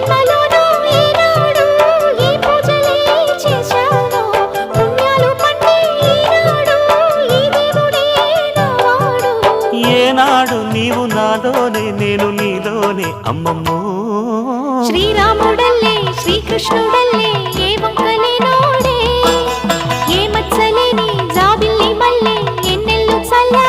జన్మలోనూ ఈనాడు ఈ పూజలే చేశాను పుణ్యాలు పండే ఈనాడు ఈ దేవుడే నావాడు ఏనాడు నీవు నాలోనే నేను నీలోనే అమ్మమ్మో శ్రీరాముడల్లే శ్రీకృష్ణుడల్లే ఏ వంకలేనోడే ఏ మచ్చలేని జాబిల్లి మల్లె ఎన్నెల్లు చల్లా